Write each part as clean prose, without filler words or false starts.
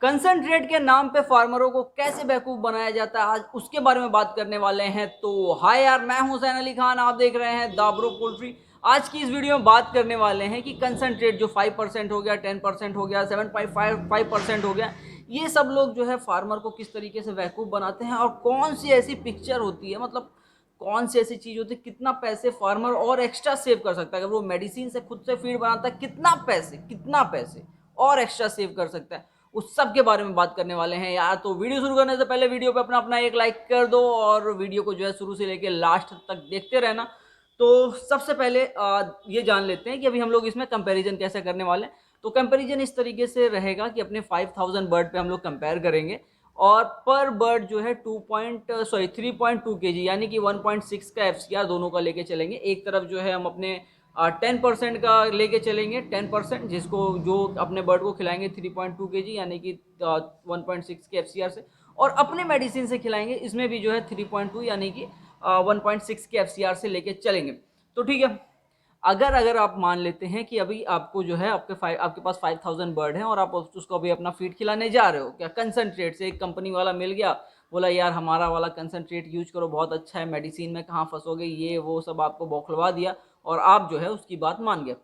Concentrate के नाम पे फार्मरों को कैसे बेवकूफ बनाया जाता है, आज उसके बारे में बात करने वाले हैं। तो हाय यार, मैं हूं हुसैन अली खान, आप देख रहे हैं दाबरो पोल्ट्री। आज की इस वीडियो में बात करने वाले हैं कि कंसंट्रेट जो 5% हो गया, 10% हो गया, 7.5% हो गया, ये सब लोग जो है फार्मर को किस तरीके से बेवकूफ बनाते हैं और कौन सी ऐसी पिक्चर होती है, मतलब कौन सी ऐसी चीज होती है, कितना पैसे फार्मर और एक्स्ट्रा सेव कर सकता है अगर वो मेडिसिन से खुद से फीड बनाता है, कितना पैसे और एक्स्ट्रा सेव कर सकता है, उस सब के बारे में बात करने वाले हैं यार। तो वीडियो शुरू करने से पहले वीडियो पे अपना अपना एक लाइक कर दो और वीडियो को जो है शुरू से लेके लास्ट तक देखते रहना। तो सबसे पहले ये जान लेते हैं कि अभी हम लोग इसमें कंपैरिजन कैसे करने वाले हैं। तो कंपैरिजन इस तरीके से रहेगा कि अपने 5000 बर्ड पे हम लोग कंपेयर करेंगे और पर बर्ड जो है 3.2 केजी यानी कि 1.6 का एफसीआर दोनों का लेके चलेंगे। एक तरफ जो है हम अपने 10% का लेके चलेंगे, 10% जिसको जो अपने बर्ड को खिलाएंगे 3.2 केजी यानी कि 1.6 के एफसीआर से, और अपने मेडिसिन से खिलाएंगे, इसमें भी जो है 3.2 यानी कि 1.6 के एफसीआर से लेके चलेंगे। तो ठीक है, अगर अगर आप मान लेते हैं कि अभी आपको जो है आपके पास 5000 बर्ड हैं और आप उसको अभी अपना फीड खिलाने जा रहे हो, क्या कंसंट्रेट से एक कंपनी वाला मिल गया, बोला यार हमारा वाला कंसंट्रेट यूज करो, बहुत अच्छा है, मेडिसिन में कहाँ फंसोगे, ये वो सब आपको बौखलवा दिया और आप जो है उसकी बात मान गए।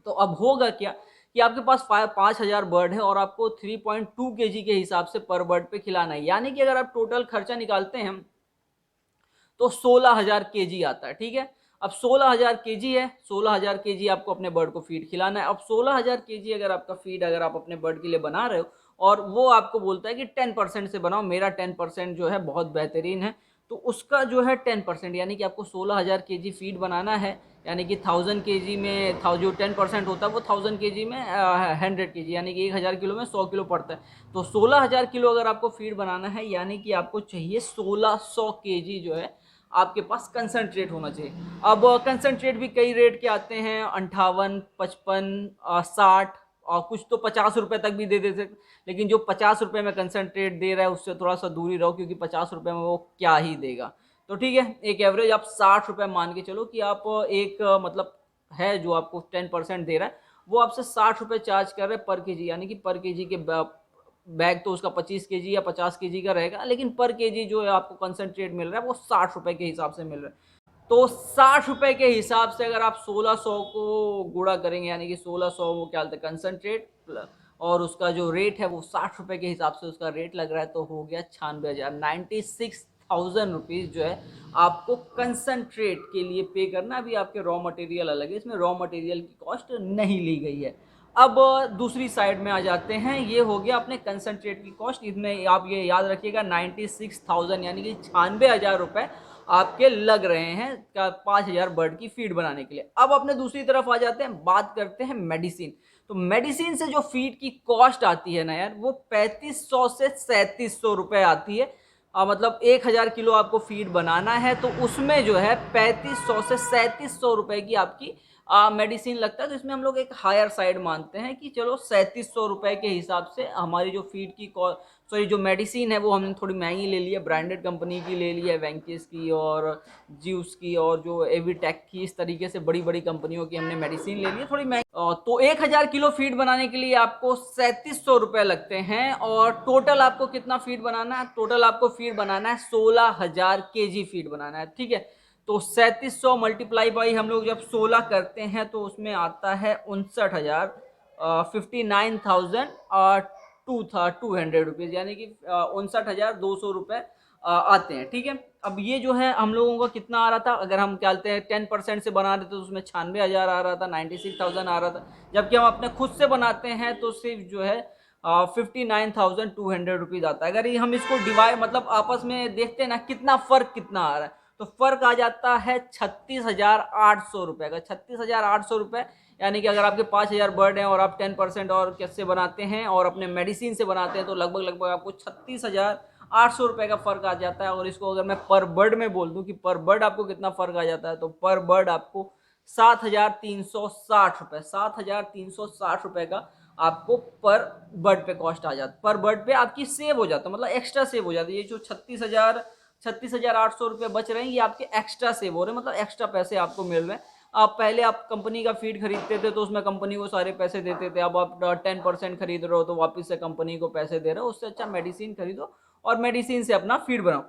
तो अब होगा क्या कि आपके पास 5000 बर्ड है और आपको 3.2 केजी के हिसाब से पर बर्ड पे खिलाना है, यानी कि अगर आप टोटल खर्चा निकालते हैं तो 16000 केजी आता है। ठीक है, अब 16000 केजी है, 16000 केजी आपको अपने बर्ड को फीड खिलाना है। अब 16000 केजी अगर आपका फीड अगर आप अपने बर्ड के लिए बना रहे हो और वो आपको बोलता है कि 10% से बनाओ, मेरा 10% जो है बहुत बेहतरीन है, तो उसका जो है 10% यानी कि आपको 16000 केजी फीड बनाना है, यानी कि 1000 केजी में जो 10% होता है वो 1000 केजी में 100 केजी यानी कि 1000 किलो में 100 किलो पड़ता है। तो 16000 किलो अगर आपको फीड बनाना है यानी कि आपको चाहिए 1600 केजी जो है आपके पास कंसंट्रेट होना चाहिए। अब कंसंट्रेट भी कई रेट के आते हैं, 58, 55, 60 और कुछ तो 50 रुपए तक भी दे देते, लेकिन जो 50 रुपए में कंसंट्रेट दे रहा है उससे थोड़ा सा दूरी रहो, क्योंकि 50 रुपए में वो क्या ही देगा। तो ठीक है, एक एवरेज आप 60 रुपए मान के चलो कि आप एक मतलब है जो आपको 10% दे रहा है, वो आपसे 60 रुपए चार्ज कर रहे हैं पर केजी, यानी कि पर केजी के बैग तो उसका 25 केजी या 50 केजी का रहेगा, लेकिन पर केजी जो है आपको कंसंट्रेट मिल रहा है वो 60 रुपए के हिसाब से मिल रहा है। तो 60 रुपए के हिसाब से अगर आप 1600 को गुणा करेंगे यानी कि 1600 वो क्या बोलते हैं कंसंट्रेट और उसका जो रेट है वो 60 रुपए के हिसाब से उसका रेट लग रहा है, तो हो गया 96,000, 96,000 रुपीज़ जो है आपको कंसंट्रेट के लिए पे करना। अभी आपके रॉ मटेरियल अलग है, इसमें रॉ मटेरियल की कॉस्ट नहीं ली गई है। अब दूसरी साइड में आ जाते हैं, ये हो गया अपने कंसंट्रेट की कॉस्ट, इसमें आप ये याद रखिएगा 96,000 यानी कि 96,000 रुपये आपके लग रहे हैं 5000 बर्ड की फीड बनाने के लिए। अब अपने दूसरी तरफ आ जाते हैं, बात करते हैं मेडिसिन। तो मेडिसिन से जो फीड की कॉस्ट आती है ना यार, वो 3500 से 3700 रुपये आती है। मतलब 1000 किलो आपको फीड बनाना है तो उसमें जो है 3500 से 3700 रुपये की आपकी मेडिसिन लगता है। तो इसमें हम लोग एक हायर साइड मानते हैं कि चलो 3700 रुपये के हिसाब से हमारी जो फीड की सॉरी जो मेडिसिन है वो हमने थोड़ी महंगी ले ली है, ब्रांडेड कंपनी की ले ली है, वेंकिस की और ज्यूस की और जो एवीटेक की, इस तरीके से बड़ी बड़ी कंपनियों की हमने मेडिसिन ले ली है थोड़ी महंगी। तो 1000 किलो फीड बनाने के लिए आपको 3700 रुपये लगते हैं और टोटल आपको कितना फीड बनाना है, टोटल आपको फीड बनाना है 16000 केजी फीड बनाना है। ठीक है, तो 3700 मल्टीप्लाई बाई हम लोग जब 16 करते हैं तो उसमें आता है 59,000, 59,200 रुपीज़ यानी कि 59,200 रुपये आते हैं। ठीक है, अब ये जो है हम लोगों का कितना आ रहा था, अगर हम क्या कहते हैं 10% से बना रहे थे तो उसमें 96,000 आ रहा था, 96,000 आ रहा था, जबकि हम अपने खुद से बनाते हैं तो सिर्फ जो है 59,200 रुपीज़ आता है। अगर ये हम इसको डिवाइड मतलब आपस में देखते हैं ना कितना फ़र्क कितना आ रहा है, तो फ़र्क आ जाता है 36,800 रुपये का। 36,800 रुपये यानी कि अगर आपके 5000 बर्ड हैं और आप 10% और कैसे बनाते हैं और अपने मेडिसिन से बनाते हैं तो लगभग लगभग आपको 36,800 रुपये का फ़र्क आ जाता है। और इसको अगर मैं पर बर्ड में बोल दूं कि पर बर्ड आपको कितना फ़र्क आ जाता है, तो पर बर्ड आपको 7,360 रुपये, 7,360 रुपये का आपको पर बर्ड पे कॉस्ट आ जाता है। पर बर्ड पे आपकी सेव हो जाता है, मतलब एक्स्ट्रा सेव हो जाती है। ये जो 36,800 रुपये बच रहे हैं ये आपके एक्स्ट्रा सेव हो रहे हैं, मतलब एक्स्ट्रा पैसे आपको मिल रहे हैं। आप पहले आप कंपनी का फीड खरीदते थे तो उसमें कंपनी को सारे पैसे देते थे, अब आप 10% खरीद रहे हो तो वापस से कंपनी को पैसे दे रहे हो। उससे अच्छा मेडिसिन खरीदो और मेडिसिन से अपना फीड बनाओ।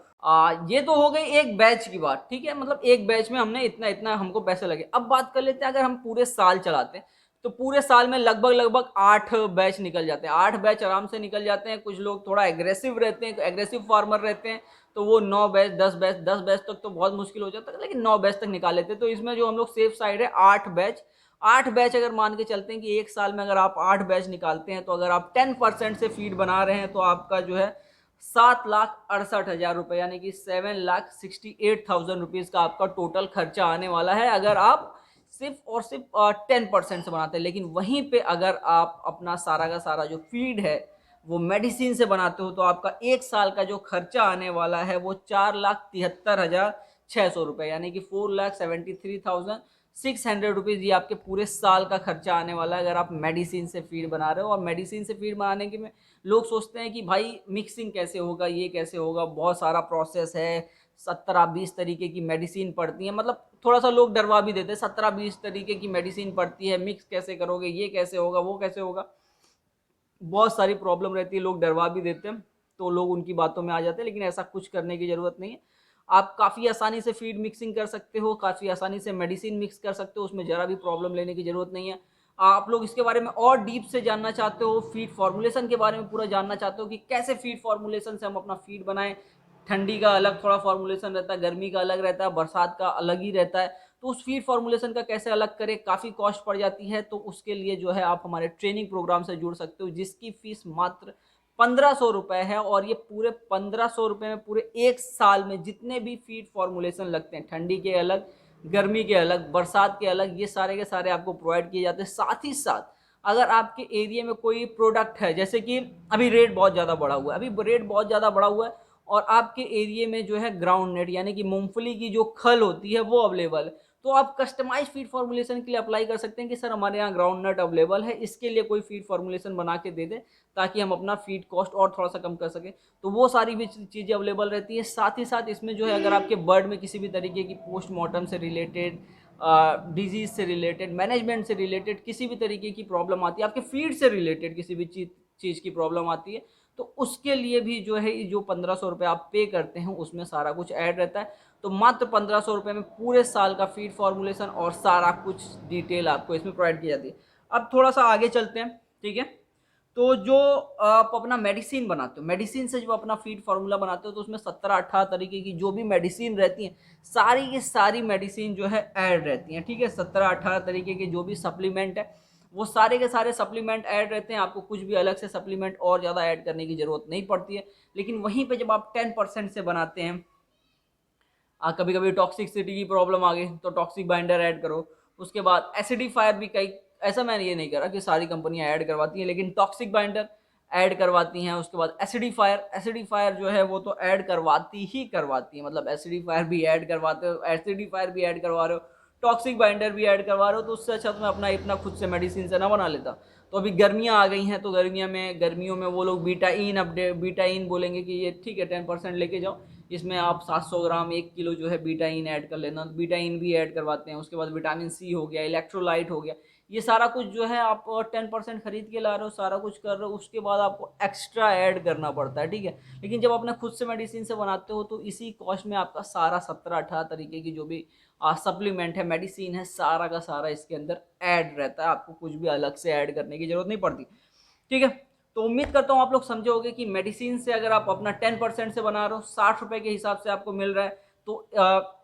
ये तो हो गई एक बैच की बात, ठीक है, मतलब एक बैच में हमने इतना इतना हमको पैसे लगे। अब बात कर लेते हैं अगर हम पूरे साल चलाते हैं तो पूरे साल में लगभग लगभग 8 बैच निकल जाते हैं। 8 बैच आराम से निकल जाते हैं। कुछ लोग थोड़ा एग्रेसिव रहते हैं, एग्रेसिव फार्मर रहते हैं, तो वो 9 बैच 10 बैच तक तो बहुत मुश्किल हो जाता है, लेकिन 9 बैच तक निकाल लेते हैं। तो इसमें जो हम लोग सेफ साइड है 8 बैच। 8 बैच अगर मान के चलते हैं कि एक साल में अगर आप 8 बैच निकालते हैं तो अगर आप 10% से फीड बना रहे हैं तो आपका जो है 7,68,000 रुपये यानी कि 7,68,000 रुपीज़ का आपका टोटल खर्चा आने वाला है अगर आप सिर्फ और सिर्फ 10% से बनाते हैं। लेकिन वहीं पे अगर आप अपना सारा का सारा जो फीड है वो मेडिसिन से बनाते हो तो आपका एक साल का जो खर्चा आने वाला है वो 4,73,600 रुपये यानी कि 4,73,600 रुपीज़ ये आपके पूरे साल का खर्चा आने वाला है अगर आप मेडिसिन से फीड बना रहे हो। और मेडिसिन से फीड बनाने के में लोग सोचते हैं कि भाई मिक्सिंग कैसे होगा, ये कैसे होगा, बहुत सारा प्रोसेस है, 17-20 तरीके की मेडिसिन पड़ती है, मतलब थोड़ा सा लोग डरवा भी देते हैं, 17-20 तरीके की मेडिसिन पड़ती है, मिक्स कैसे करोगे, ये कैसे होगा, वो कैसे होगा, बहुत सारी प्रॉब्लम रहती है, लोग डरवा भी देते हैं, तो लोग उनकी बातों में आ जाते हैं। लेकिन ऐसा कुछ करने की ज़रूरत नहीं है। आप काफ़ी आसानी से फीड मिक्सिंग कर सकते हो, काफ़ी आसानी से मेडिसिन मिक्स कर सकते हो, उसमें ज़रा भी प्रॉब्लम लेने की ज़रूरत नहीं है। आप लोग इसके बारे में और डीप से जानना चाहते हो, फीड फार्मूलेशन के बारे में पूरा जानना चाहते हो कि कैसे फीड फार्मूलेशन से हम अपना फीड बनाएं। ठंडी का अलग थोड़ा फार्मूलेशन रहता है, गर्मी का अलग रहता है, बरसात का अलग ही रहता है, तो उस फीड फार्मूलेशन का कैसे अलग करें, काफ़ी कॉस्ट पड़ जाती है। तो उसके लिए जो है आप हमारे ट्रेनिंग प्रोग्राम से जुड़ सकते हो जिसकी फ़ीस मात्र 1500 रुपये है। और ये पूरे 1500 रुपये में पूरे एक साल में जितने भी फीड फार्मूलेशन लगते हैं, ठंडी के अलग, गर्मी के अलग, बरसात के अलग, ये सारे के सारे आपको प्रोवाइड किए जाते हैं। साथ ही साथ अगर आपके एरिया में कोई प्रोडक्ट है, जैसे कि अभी रेट बहुत ज़्यादा बढ़ा हुआ है, अभी रेट बहुत ज़्यादा बढ़ा हुआ है और आपके एरिया में जो है ग्राउंड नट यानी कि मूंगफली की जो खल होती है वो अवेलेबल है, तो आप कस्टमाइज फीड फार्मूलेशन के लिए अप्लाई कर सकते हैं कि सर हमारे यहाँ ग्राउंड नट अवेलेबल है, इसके लिए कोई फीड फार्मूलेशन बना के दे दे ताकि हम अपना फीड कॉस्ट और थोड़ा सा कम कर सकें। तो वो सारी भी चीज़ें अवेलेबल रहती है। साथ ही साथ इसमें जो है अगर आपके बर्ड में किसी भी तरीके की पोस्टमार्टम से रिलेटेड, डिजीज़ से रिलेटेड, मैनेजमेंट से रिलेटेड किसी भी तरीके की प्रॉब्लम आती है, आपके फीड से रिलेटेड किसी भी चीज़ की प्रॉब्लम आती है, तो उसके लिए भी जो है जो 1500 रुपये आप पे करते हैं उसमें सारा कुछ ऐड रहता है। तो मात्र 1500 रुपये में पूरे साल का फीड फार्मूलेशन और सारा कुछ डिटेल आपको इसमें प्रोवाइड की जाती है। अब थोड़ा सा आगे चलते हैं, ठीक है। तो जो आप अपना मेडिसिन बनाते हो, मेडिसिन से जो अपना फीड फार्मूला बनाते हो, तो उसमें 17-18 तरीके की जो भी मेडिसिन रहती हैं, सारी की सारी मेडिसिन जो है ऐड रहती हैं, ठीक है। 17-18 तरीके के जो भी सप्लीमेंट है वो सारे के सारे सप्लीमेंट ऐड रहते हैं। आपको कुछ भी अलग से सप्लीमेंट और ज़्यादा ऐड करने की ज़रूरत नहीं पड़ती है। लेकिन वहीं पे जब आप 10% से बनाते हैं, कभी कभी टॉक्सिसिटी की प्रॉब्लम आ गई तो टॉक्सिक बाइंडर ऐड करो। उसके बाद एसिडिफायर भी कई, ऐसा मैंने ये नहीं करा कि सारी कंपनियां ऐड करवाती हैं, लेकिन टॉक्सिक बाइंडर ऐड करवाती हैं। उसके बाद एसिडिफायर जो है वो तो ऐड करवाती ही करवाती है, मतलब एसिडिफायर भी ऐड करवाते हो, एसिडिफायर भी ऐड करवा रहे हो, टॉक्सिक बाइंडर भी ऐड करवा रहे हो, तो उससे अच्छा तो मैं अपना इतना खुद से मेडिसिन से ना बना लेता। तो अभी गर्मियाँ आ गई हैं तो गर्मियों में वो लोग बीटाइन बोलेंगे कि ये ठीक है 10% लेके जाओ, इसमें आप 700 ग्राम 1 किलो जो है बीटाइन ऐड कर लेना, बीटाइन भी ऐड करवाते हैं। उसके बाद विटामिन सी हो गया, इलेक्ट्रोलाइट हो गया, ये सारा कुछ जो है आप 10% खरीद के ला रहे हो, सारा कुछ कर रहे हो, उसके बाद आपको एक्स्ट्रा ऐड करना पड़ता है, ठीक है। लेकिन जब अपने खुद से मेडिसिन से बनाते हो तो इसी कॉस्ट में आपका सारा 17-18 तरीके की जो भी सप्लीमेंट है, मेडिसिन है, सारा का सारा इसके अंदर ऐड रहता है। आपको कुछ भी अलग से ऐड करने की जरूरत नहीं पड़ती, ठीक है। तो उम्मीद करता हूँ आप लोग समझे होंगे कि मेडिसिन से अगर आप अपना 10% से बना रहे हो, 60 रुपये के हिसाब से आपको मिल रहा है, तो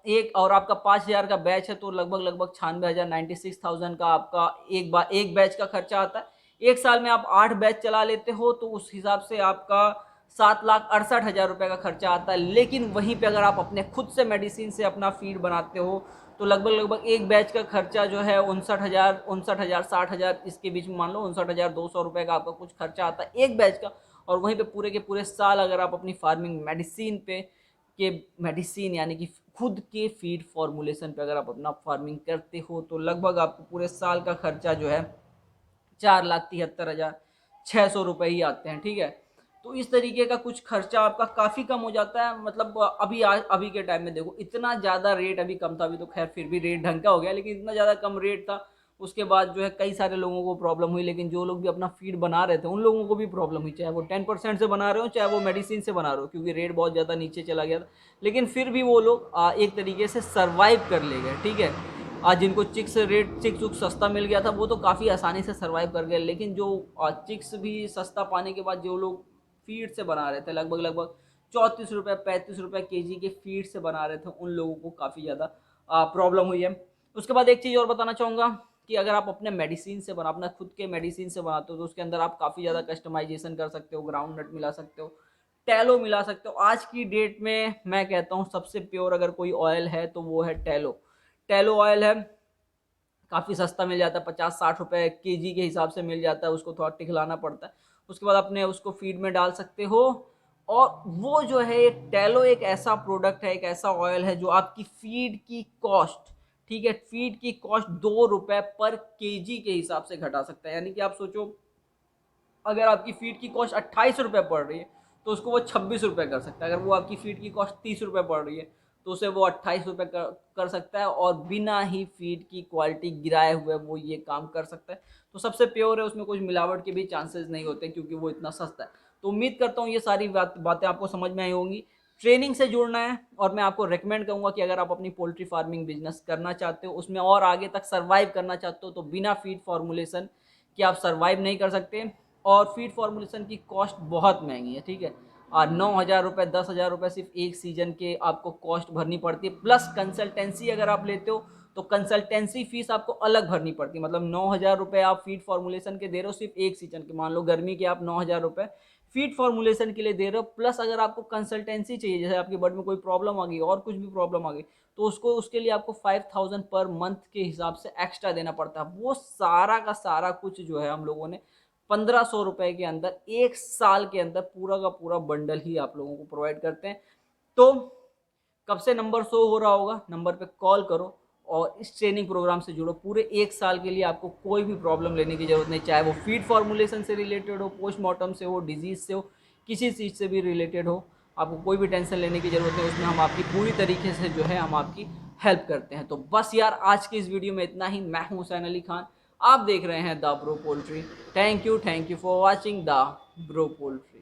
एक और आपका 5000 का बैच है तो लगभग 96,000 96,000 का आपका एक बैच का खर्चा आता है। एक साल में आप 8 बैच चला लेते हो तो उस हिसाब से आपका 7,68,000 रुपये का खर्चा आता है। लेकिन वहीं पे अगर आप अपने खुद से मेडिसिन से अपना फीड बनाते हो तो लगभग एक बैच का खर्चा जो है 59,000 60,000 इसके बीच में, मान लो 59,200 रुपये का आपका कुछ खर्चा आता है एक बैच का। और वहीं पे पूरे के पूरे साल अगर आप अपनी फार्मिंग मेडिसिन यानी कि खुद के फीड फार्मूलेशन पे अगर आप अपना फार्मिंग करते हो तो लगभग आपको पूरे साल का खर्चा जो है 4,73,600 रुपये ही आते हैं, ठीक है। तो तो इस तरीके का कुछ खर्चा आपका काफ़ी कम हो जाता है। मतलब अभी के टाइम में देखो इतना ज़्यादा रेट अभी कम था, अभी तो खैर फिर भी रेट ढंग का हो गया, लेकिन इतना ज़्यादा कम रेट था। उसके बाद जो है कई सारे लोगों को प्रॉब्लम हुई, लेकिन जो लोग भी अपना फीड बना रहे थे उन लोगों को भी प्रॉब्लम हुई, चाहे वो 10% से बना रहे हो चाहे वो मेडिसिन से बना रहे हो, क्योंकि रेट बहुत ज़्यादा नीचे चला गया था। लेकिन फिर भी वो लोग एक तरीके से सर्वाइव कर ले गए, ठीक है। आज जिनको चिक्स उक्स सस्ता मिल गया था वो तो काफ़ी आसानी से सर्वाइव कर गए, लेकिन जो चिक्स भी सस्ता पाने के बाद जो लोग फीड से बना रहे थे, लगभग लगभग 34 रुपये 35 रुपये केजी के फीड से बना रहे थे, उन लोगों को काफ़ी ज़्यादा प्रॉब्लम हुई है। उसके बाद एक चीज़ और बताना चाहूँगा कि अगर आप अपने मेडिसिन से बना अपना खुद के मेडिसिन से बनाते हो तो उसके अंदर आप काफ़ी ज़्यादा कस्टमाइजेशन कर सकते हो, ग्राउंड नट मिला सकते हो, टैलो मिला सकते हो। आज की डेट में मैं कहता हूँ सबसे प्योर अगर कोई ऑयल है तो वो है टैलो। टैलो ऑयल है, काफ़ी सस्ता मिल जाता है, 50-60 रुपये केजी के हिसाब से मिल जाता है, उसको थोड़ा टिकलाना पड़ता है। उसके बाद अपने उसको फीड में डाल सकते हो। और वो जो है एक टैलो एक ऐसा प्रोडक्ट है, एक ऐसा ऑयल है जो आपकी फीड की कॉस्ट, ठीक है, फीड की कॉस्ट 2 रुपये पर केजी के हिसाब से घटा सकता है। यानी कि आप सोचो अगर आपकी फीड की कॉस्ट 28 रुपये पड़ रही है तो उसको वो 26 रुपये कर सकता है। अगर वो आपकी फीड की कॉस्ट 30 रुपये पड़ रही है तो उसे वो 28 रुपये कर सकता है, और बिना ही फीड की क्वालिटी गिराए हुए वो ये काम कर सकता है। तो सबसे प्योर है, उसमें कुछ मिलावट के भी चांसेस नहीं होते क्योंकि वो इतना सस्ता है। तो उम्मीद करता हूँ ये सारी बातें आपको समझ में आई होंगी। ट्रेनिंग से जुड़ना है, और मैं आपको रेकमेंड करूँगा कि अगर आप अपनी पोल्ट्री फार्मिंग बिजनेस करना चाहते हो, उसमें और आगे तक सर्वाइव करना चाहते हो, तो बिना फीड फार्मूलेशन कि आप सर्वाइव नहीं कर सकते। और फीड फार्मूलेशन की कॉस्ट बहुत महंगी है, ठीक है। 9,000 रुपये 10,000 रुपये सिर्फ एक सीजन के आपको कॉस्ट भरनी पड़ती है, प्लस कंसल्टेंसी अगर आप लेते हो तो कंसल्टेंसी फीस आपको अलग भरनी पड़ती है। मतलब 9,000 रुपये आप फीड फार्मूलेशन के दे रहे हो सिर्फ एक सीजन के, मान लो गर्मी के आप 9,000 रुपये फीड फार्मूलेशन के लिए दे रहे हो, प्लस अगर आपको कंसल्टेंसी चाहिए, जैसे आपके बर्ड में कोई प्रॉब्लम आ गई और कुछ भी प्रॉब्लम आ गई, तो उसके लिए आपको 5,000 पर मंथ के हिसाब से एक्स्ट्रा देना पड़ता है। वो सारा का सारा कुछ जो है हम लोगों ने 1,500 रुपये के अंदर एक साल के अंदर पूरा का पूरा बंडल ही आप लोगों को प्रोवाइड करते हैं। तो कब से नंबर शो हो रहा होगा, नंबर पे कॉल करो और इस ट्रेनिंग प्रोग्राम से जुड़ो। पूरे एक साल के लिए आपको कोई भी प्रॉब्लम लेने की ज़रूरत नहीं, चाहे वो फीड फार्मूलेशन से रिलेटेड हो, पोस्टमार्टम से हो, डिजीज़ से हो, किसी चीज़ से भी रिलेटेड हो, आपको कोई भी टेंशन लेने की ज़रूरत नहीं। उसमें हम आपकी पूरी तरीके से जो है हम आपकी हेल्प करते हैं। तो बस यार आज की इस वीडियो में इतना ही। मैं हूँ हुसैन अली खान, आप देख रहे हैं the bro poultry. Thank you for watching the bro poultry.